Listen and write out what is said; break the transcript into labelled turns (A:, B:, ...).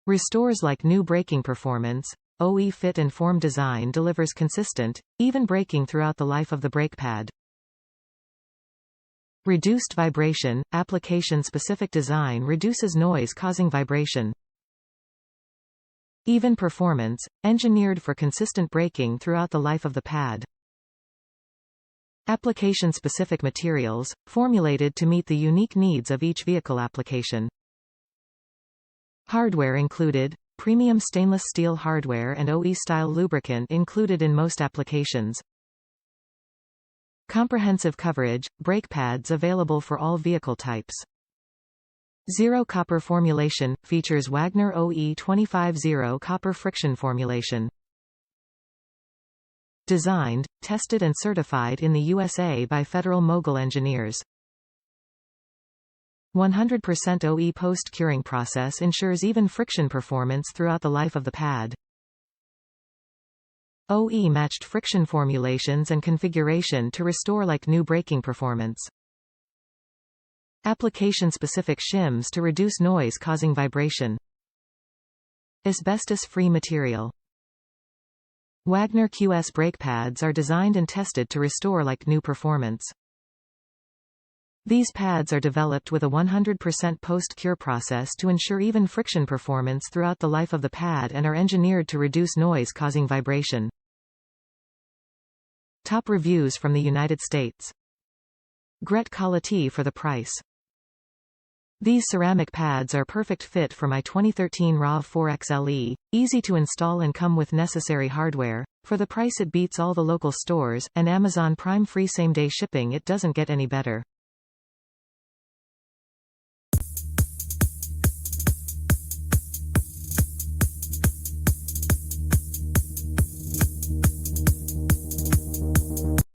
A: Restores like new braking performance. OE fit and form design delivers consistent, even braking throughout the life of the brake pad. Reduced vibration. Application-specific design reduces noise causing vibration. Even performance, engineered for consistent braking throughout the life of the pad. Application-specific materials, formulated to meet the unique needs of each vehicle application. Hardware included. Premium stainless steel hardware and OE-style lubricant included in most applications. Comprehensive coverage, brake pads available for all vehicle types. Zero copper formulation, features Wagner OE25 zero copper friction formulation. Designed, tested and certified in the USA by Federal-Mogul engineers. 100% OE post-curing process ensures even friction performance throughout the life of the pad. OE matched friction formulations and configuration to restore like new braking performance. Application-specific shims to reduce noise causing vibration. Asbestos-free material. Wagner QS brake pads are designed and tested to restore like new performance. These pads are developed with a 100% post-cure process to ensure even friction performance throughout the life of the pad and are engineered to reduce noise causing vibration. Top reviews from the United States. Great quality for the price. These ceramic pads are perfect fit for my 2013 RAV4 XLE, easy to install and come with necessary hardware. For the price it beats all the local stores, and Amazon Prime free same-day shipping. It doesn't get any better.